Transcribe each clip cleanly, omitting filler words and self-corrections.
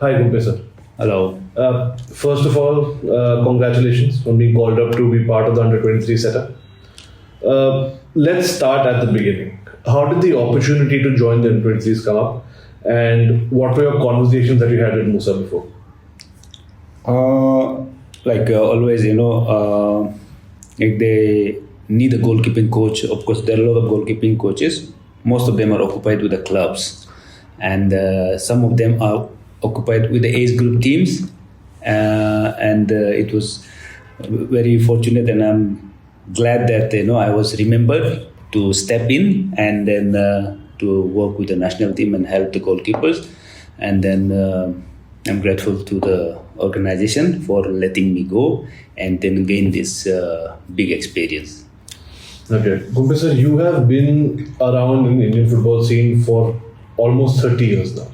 Hi, Gumpe sir. Hello. First of all, congratulations on being called up to be part of the Under 23 setup. Let's start at the beginning. How did the opportunity to join the Under 23s come up? And what were your conversations that you had with Musa before? Always, if they need a goalkeeping coach, of course, there are a lot of goalkeeping coaches. Most of them are occupied with the clubs, and some of them are occupied with the age group teams. And it was very fortunate, and I'm glad that I was remembered to step in and then to work with the national team and help the goalkeepers. And then I'm grateful to the organization for letting me go and then gain this big experience. Okay. Gumpe sir, you have been around in Indian football scene for almost 30 years now,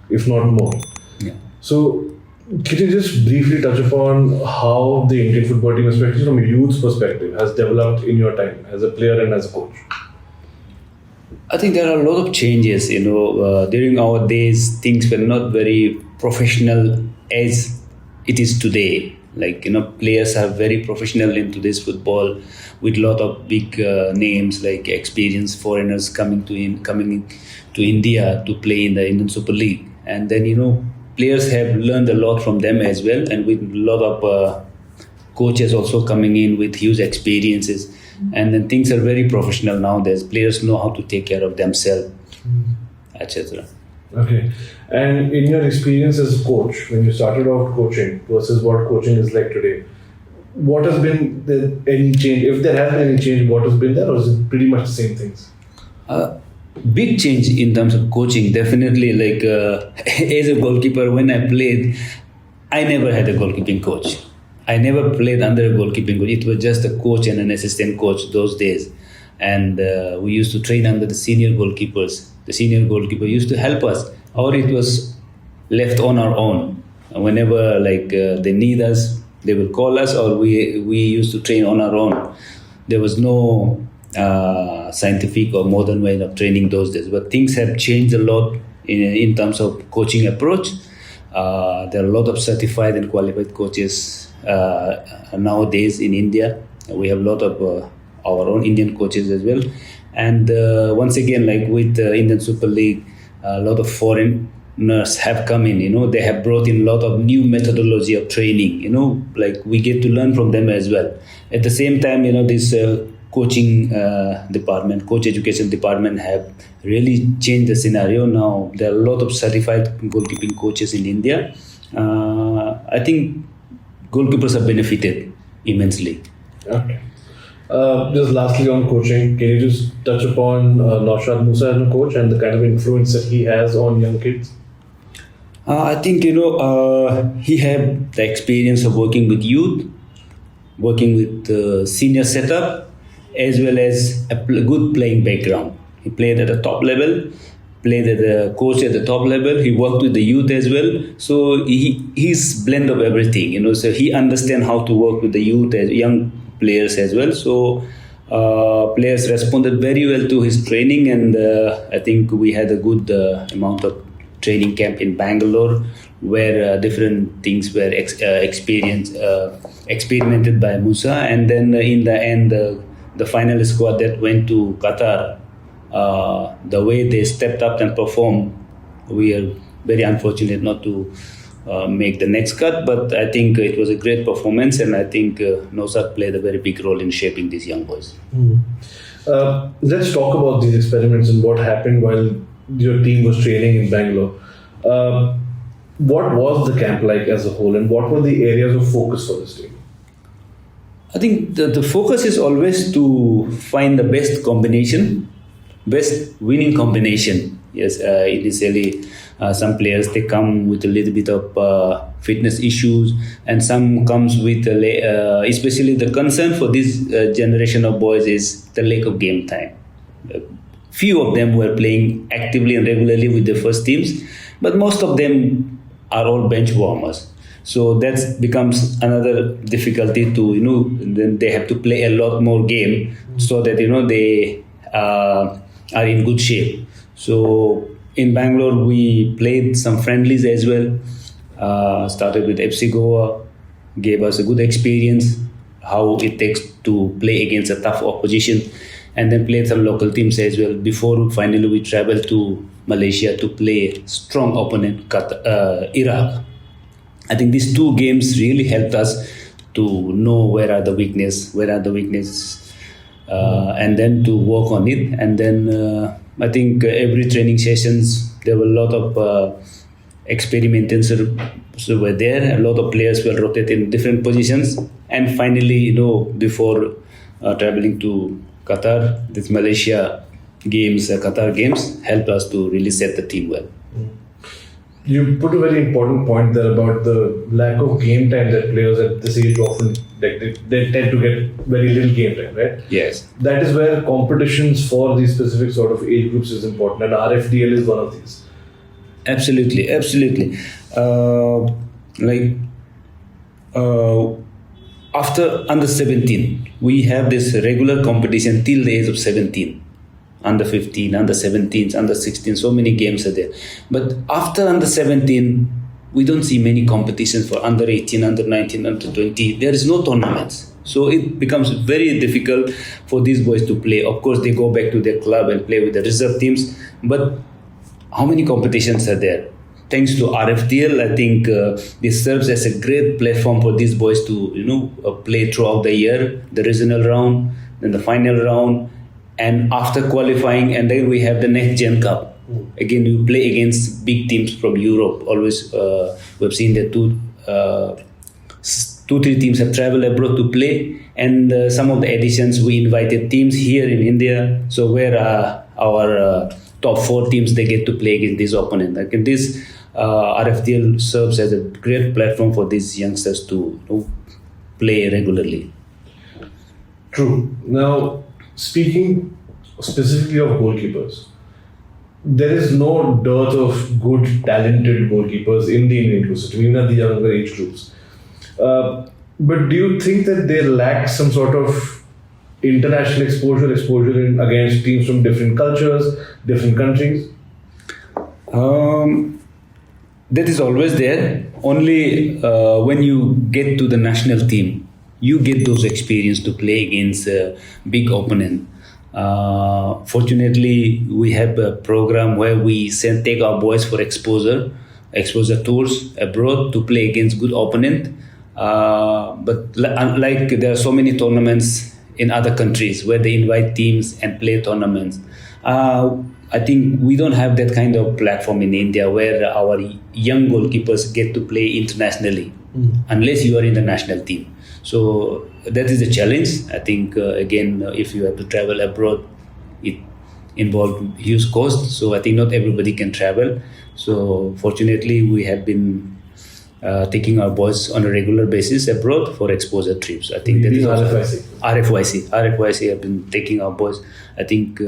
if not more. Yeah. So, can you just briefly touch upon how the Indian football team, especially from a youth perspective, has developed in your time as a player and as a coach? I think there are a lot of changes. During our days, things were not very professional as it is today. Players are very professional into this football, with a lot of big names like experienced foreigners coming to India to play in the Indian Super League, and then players have learned a lot from them as well, and with a lot of coaches also coming in with huge experiences, and then things are very professional nowadays. Players know how to take care of themselves, etc. Okay. And in your experience as a coach, when you started out coaching versus what coaching is like today, what has been any change? If there has been any change, what has been there, or is it pretty much the same things? Big change in terms of coaching, definitely. As a goalkeeper, when I played, I never had a goalkeeping coach. I never played under a goalkeeping coach. It was just a coach and an assistant coach those days. And we used to train under the senior goalkeepers. The senior goalkeeper used to help us, or it was left on our own. Whenever they need us, they will call us, or we used to train on our own. There was no scientific or modern way of training those days. But things have changed a lot in terms of coaching approach. There are a lot of certified and qualified coaches nowadays in India. We have a lot of our own Indian coaches as well. And once again, like with the Indian Super League, a lot of foreigners have come in. They have brought in a lot of new methodology of training. We get to learn from them as well. At the same time, this coaching department, coach education department have really changed the scenario. Now there are a lot of certified goalkeeping coaches in India. I think goalkeepers have benefited immensely. Okay. Just lastly on coaching, can you just touch upon Naushad Musa as a coach and the kind of influence that he has on young kids? I think he had the experience of working with youth, working with senior setup, as well as a good playing background. He played at the top level, played as a coach at the top level. He worked with the youth as well. So he's blend of everything. So he understands how to work with the youth as young players as well. So players responded very well to his training, and I think we had a good amount of training camp in Bangalore, where different things were experimented by Musa, and then in the end, the final squad that went to Qatar, the way they stepped up and performed, we are very unfortunate not to make the next cut, but I think it was a great performance, and I think Naushad played a very big role in shaping these young boys. Let's talk about these experiments and what happened while your team was training in Bangalore. What was the camp like as a whole, and what were the areas of focus for this team? I think the focus is always to find the best combination, best winning combination. Yes, initially some players, they come with a little bit of fitness issues, and some comes with especially the concern for this generation of boys is the lack of game time. Few of them were playing actively and regularly with the first teams, but most of them are all bench warmers. So that becomes another difficulty to, then they have to play a lot more game so that, they are in good shape. So in Bangalore, we played some friendlies as well. Started with FC Goa, gave us a good experience how it takes to play against a tough opposition, and then played some local teams as well. Before finally we traveled to Malaysia to play strong opponent Iraq. I think these two games really helped us to know where are the weaknesses, and then to work on it. And then I think every training sessions there were a lot of experimentations were there. A lot of players were rotated in different positions, and finally, before traveling to Qatar, this Malaysia games, Qatar games helped us to really set the team well. You put a very important point there about the lack of game time that players at this age often they tend to get very little game time, right? Yes. That is where competitions for these specific sort of age groups is important, and RFDL is one of these. Absolutely. After under 17, we have this regular competition till the age of 17. Under 15, under 17, under 16, so many games are there. But after under 17, we don't see many competitions for under 18, under 19, under 20. There is no tournaments. So it becomes very difficult for these boys to play. Of course, they go back to their club and play with the reserve teams. But how many competitions are there? Thanks to RFDL, I think this serves as a great platform for these boys to play throughout the year, the regional round, then the final round, and after qualifying, and then we have the next Gen Cup. Again, you play against big teams from Europe. Always, we've seen that three teams have traveled abroad to play, and some of the editions we invited teams here in India. So where our top 4 teams, they get to play against this opponent. Like this RFDL serves as a great platform for these youngsters to play regularly. True. Now, speaking specifically of goalkeepers, there is no dearth of good, talented goalkeepers in the Indian ecosystem, even at the younger age groups. But do you think that they lack some sort of international exposure against teams from different cultures, different countries? That is always there. Only when you get to the national team, you get those experience to play against a big opponent. Fortunately, we have a program where we take our boys for exposure tours abroad to play against good opponent. But unlike there are so many tournaments in other countries where they invite teams and play tournaments. I think we don't have that kind of platform in India where our young goalkeepers get to play internationally, unless you are in the national team. So that is a challenge. I think again, if you have to travel abroad, it involves huge cost. So I think not everybody can travel. So fortunately, we have been taking our boys on a regular basis abroad for exposure trips. I think that is RFYC have been taking our boys. I think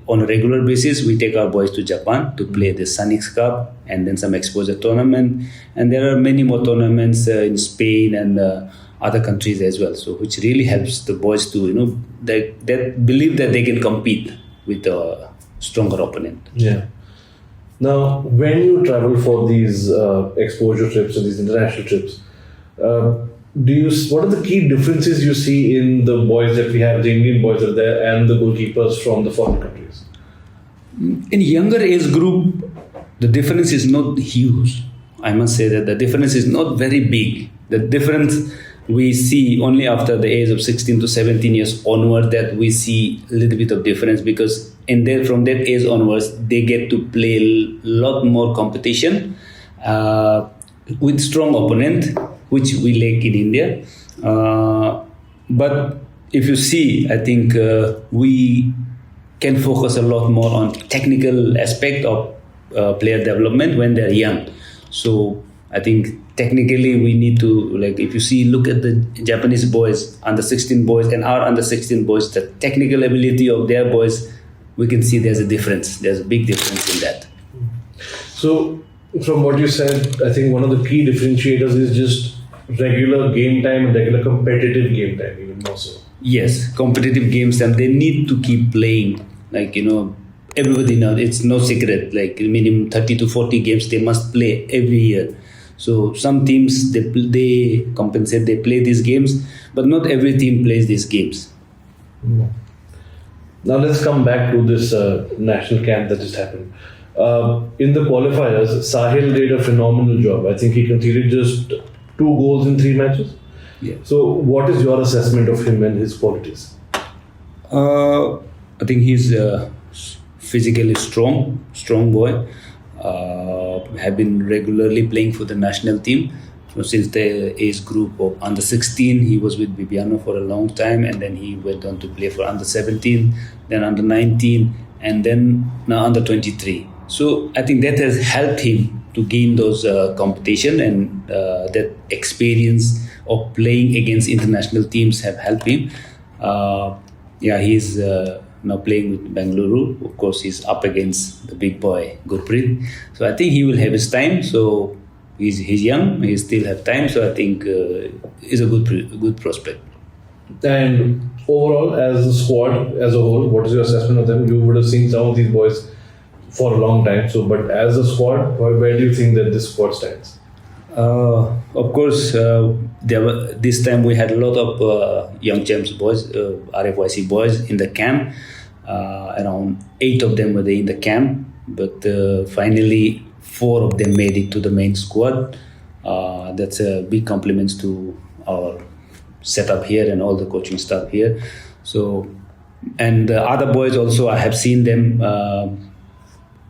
on a regular basis, we take our boys to Japan to play the Sanix Cup and then some exposure tournament. And there are many more tournaments in Spain and other countries as well. So which really helps the boys to, they believe that they can compete with a stronger opponent. Yeah. Now, when you travel for these exposure trips or these international trips, what are the key differences you see in the boys that we have, the Indian boys that are there, and the goalkeepers from the foreign countries? In younger age group, the difference is not huge. I must say that the difference is not very big. The difference we see only after the age of 16 to 17 years onward that we see a little bit of difference, because from that age onwards they get to play a lot more competition with strong opponent, which we lack in India. But if you see, I think we can focus a lot more on technical aspect of player development when they're young. So I think technically we need to, if you see, look at the Japanese boys, under 16 boys and our under 16 boys, the technical ability of their boys, we can see there's a difference. There's a big difference in that. So from what you said, I think one of the key differentiators is just regular game time and regular competitive game time, even more so. Yes, competitive games, and they need to keep playing. everybody knows it's no secret. Like minimum 30 to 40 games they must play every year. So some teams they compensate, they play these games, but not every team plays these games. Now let's come back to this national camp that just happened. In the qualifiers, Sahil did a phenomenal job. I think he conceded just 2 goals in 3 matches. Yeah. So, what is your assessment of him and his qualities? I think he's physically strong boy. Have been regularly playing for the national team. So since the age group of under 16, he was with Bibiano for a long time, and then he went on to play for under 17, then under 19, and then now under 23. So I think that has helped him to gain those competition, and that experience of playing against international teams have helped him. He's now playing with Bengaluru. Of course, he's up against the big boy Gurpreet. So I think he will have his time. So he's young. He still have time. So I think he's a good prospect. And overall, as a squad as a whole, what is your assessment of them? You would have seen some of these boys for a long time. So, but as a squad, where do you think that this squad stands? Of course, this time we had a lot of young champs boys, RFYC boys in the camp. Around 8 of them were there in the camp, but finally 4 of them made it to the main squad. That's a big compliment to our setup here and all the coaching staff here. So, and the other boys also, I have seen them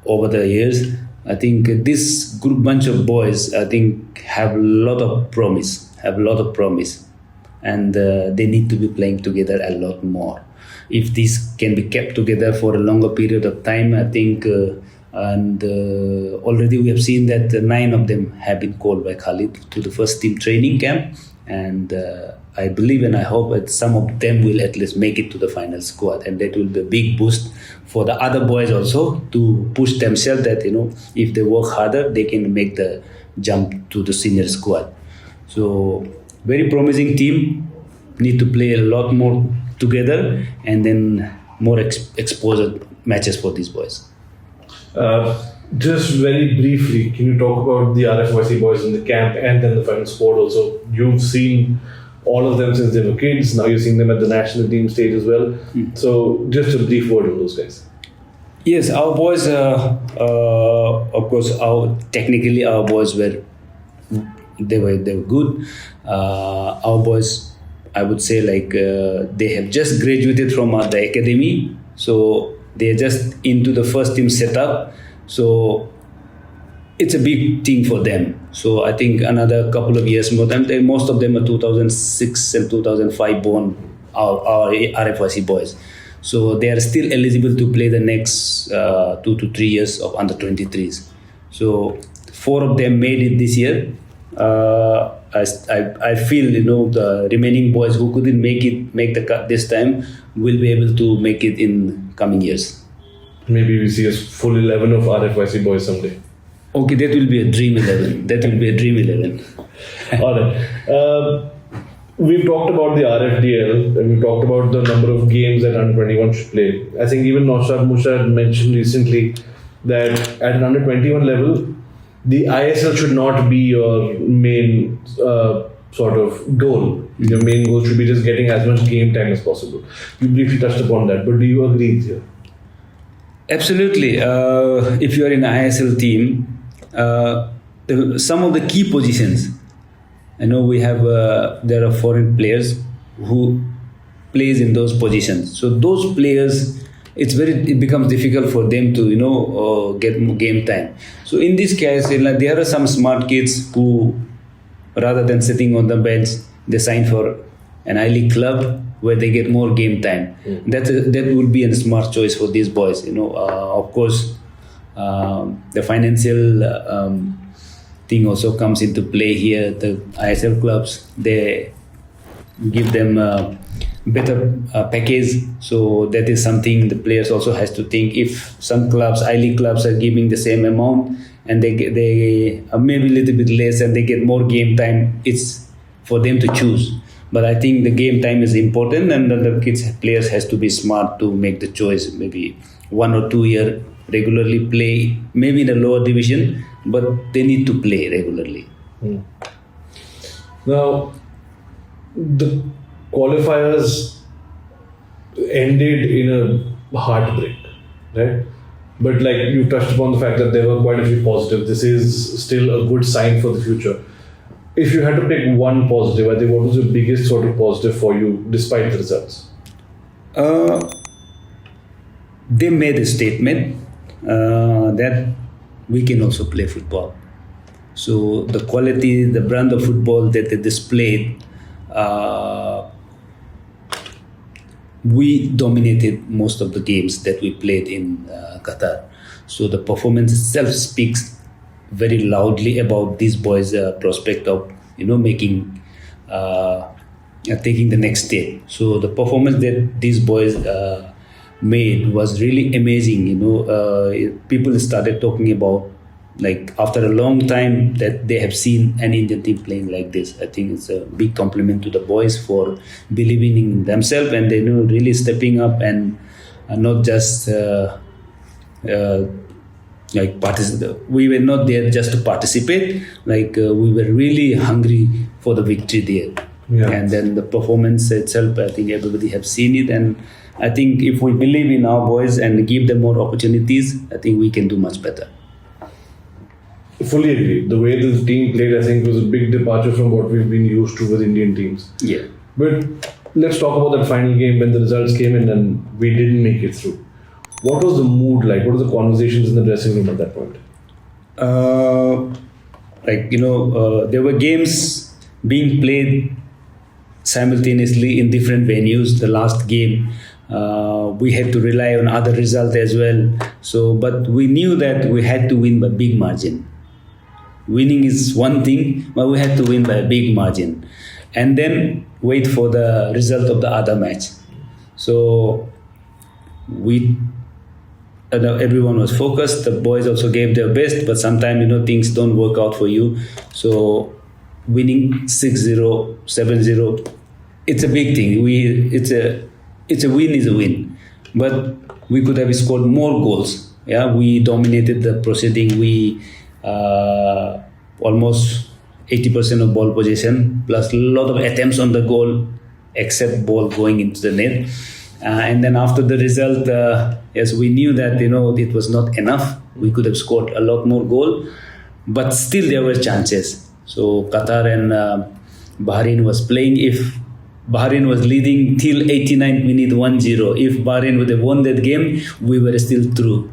over the years. I think this group bunch of boys, I think, have a lot of promise, and they need to be playing together a lot more. If this can be kept together for a longer period of time, I think, already we have seen that 9 of them have been called by Khalid to the first team training camp, and I believe and I hope that some of them will at least make it to the final squad, and that will be a big boost for the other boys also to push themselves that, if they work harder, they can make the jump to the senior squad. So very promising team, need to play a lot more together, and then more exposure matches for these boys. Just very briefly, can you talk about the RFYC boys in the camp and then the final squad also? You've seen all of them since they were kids. Now you're seeing them at the national team stage as well. So just a brief word on those guys. Yes, our boys, of course, our boys were good. Our boys, I would say, they have just graduated from the academy, so they're just into the first team setup. So it's a big thing for them. So I think another couple of years more. Most of them are 2006 and 2005 born, our RFYC boys. So they are still eligible to play the next 2 to 3 years of under 23s. So 4 of them made it this year. I feel the remaining boys who couldn't make the cut this time will be able to make it in coming years. Maybe we see a full 11 of RFYC boys someday. Okay, that will be a dream 11. All right. We've talked about the RFDL and we've talked about the number of games that under 21 should play. I think even Naushad Musha had mentioned recently that at an under 21 level, the ISL should not be your main sort of goal. Your main goal should be just getting as much game time as possible. You briefly touched upon that, but do you agree here? Absolutely. If you are in an ISL team, some of the key positions, I know we have there are foreign players who plays in those positions. So those players, it becomes difficult for them to get more game time. So in this case, there are some smart kids who, rather than sitting on the bench, they sign for an I-League club where they get more game time. That would be a smart choice for these boys. Of course, the financial thing also comes into play here. The ISL clubs, they give them a better package. So that is something the players also has to think. If some clubs, I-League clubs, are giving the same amount and they are maybe a little bit less and they get more game time, it's for them to choose. But I think the game time is important, and then the players has to be smart to make the choice. Maybe 1 or 2 year regularly play, maybe in a lower division, but they need to play regularly. Now, the qualifiers ended in a heartbreak, right? But like you touched upon the fact that there were quite a few positives. This is still a good sign for the future. If you had to pick one positive, I think what was the biggest sort of positive for you despite the results? They made a statement that we can also play football. So the quality, the brand of football that they displayed, we dominated most of the games that we played in Qatar. So the performance itself speaks very loudly about these boys' prospect of making taking the next step. So the performance that these boys made was really amazing. People started talking about, like, after a long time that they have seen an Indian team playing like this. I think it's a big compliment to the boys for believing in themselves, and they really stepping up and not just we were not there just to participate. We were really hungry for the victory there. Yeah. And then the performance itself, I think everybody have seen it, and I think if we believe in our boys and give them more opportunities, I think we can do much better. Fully agree. The way the team played, I think, was a big departure from what we've been used to with Indian teams. Yeah. But let's talk about that final game when the results came in and we didn't make it through. What was the mood like? What were the conversations in the dressing room at that point? There were games being played simultaneously in different venues. The last game, we had to rely on other results as well. So, but we knew that we had to win by big margin. Winning is one thing, but we had to win by a big margin, and then wait for the result of the other match. So everyone was focused. The boys also gave their best, but sometimes things don't work out for you. So winning 6-0, 7-0, it's a big thing. It's a win is a win, but we could have scored more goals. Yeah, we dominated the proceeding. We almost 80% of ball possession, plus a lot of attempts on the goal, except ball going into the net. And then after the result, yes, we knew that it was not enough. We could have scored a lot more goal, but still there were chances. So Qatar and Bahrain was playing. If Bahrain was leading till 89th minute 1-0, if Bahrain would have won that game, we were still through.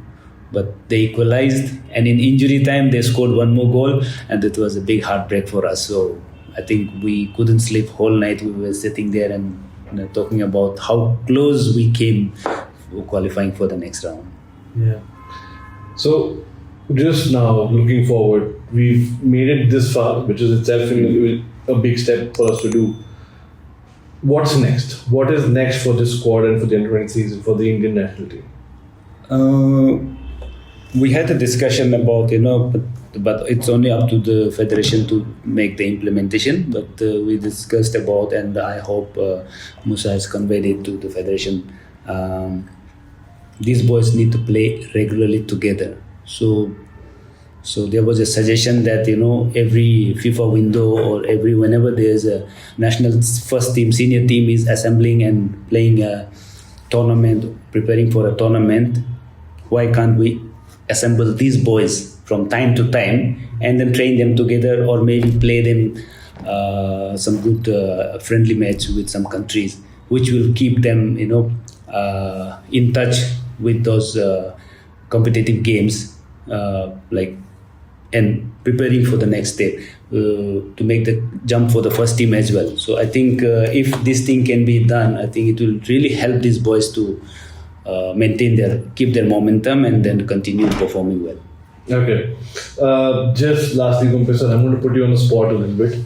But they equalized, and in injury time they scored one more goal, and it was a big heartbreak for us. So I think we couldn't sleep whole night. We were sitting there and talking about how close we came to qualifying for the next round. Yeah. So just now, looking forward, we've made it this far, which is itself a big step for us to do. What's next? What is next for this squad and for the under-20 season for the Indian national team? We had a discussion about, but it's only up to the federation to make the implementation. But we discussed about, and I hope Musa has conveyed it to the federation. These boys need to play regularly together. So there was a suggestion that every FIFA window or whenever there's a national first team, senior team is assembling and playing a tournament, preparing for a tournament, why can't we assemble these boys from time to time and then train them together, or maybe play them some good friendly match with some countries, which will keep them in touch with those competitive games, and preparing for the next step, to make the jump for the first team as well. So I think if this thing can be done, I think it will really help these boys to keep their momentum and then continue performing well. Okay. Just lastly, Gumpe sir, I'm going to put you on the spot a little bit.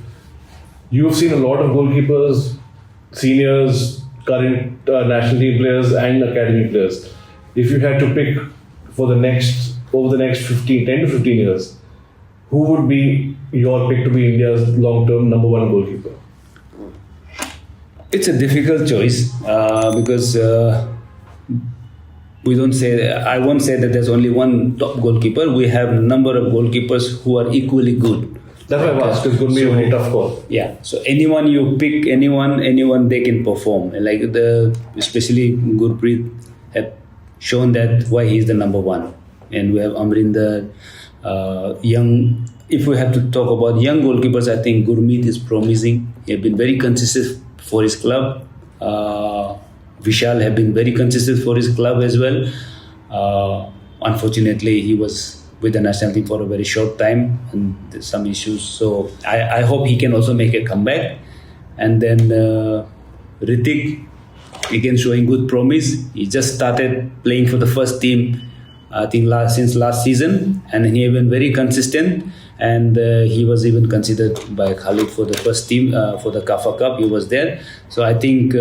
You've seen a lot of goalkeepers, seniors, current national team players and academy players. If you had to pick over the next 10 to 15 years, who would be your pick to be India's long-term number one goalkeeper? It's a difficult choice because we don't say. I won't say that there's only one top goalkeeper. We have a number of goalkeepers who are equally good. That's why I asked. It's going to be a very tough call. Yeah. So anyone you pick, anyone they can perform. Like especially Gurpreet have shown that why he's the number one, and we have Amrinder, young. If we have to talk about young goalkeepers, I think Gurmeet is promising. He has been very consistent for his club. Vishal have been very consistent for his club as well. Unfortunately, he was with the national team for a very short time and there's some issues. So I hope he can also make a comeback. And then Ritik, again showing good promise. He just started playing for the first team, I think since last season, and he has been very consistent. And he was even considered by Khalid for the first team for the Kafa Cup. He was there, so I think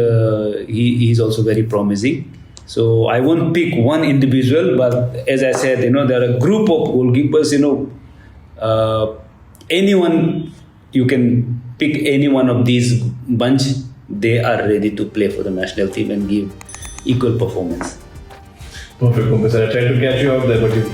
he's also very promising. So I won't pick one individual, but as I said, there are a group of goalkeepers. Anyone you can pick, any one of these bunch, they are ready to play for the national team and give equal performance. Perfect, Kumar. I tried to catch you out there, but you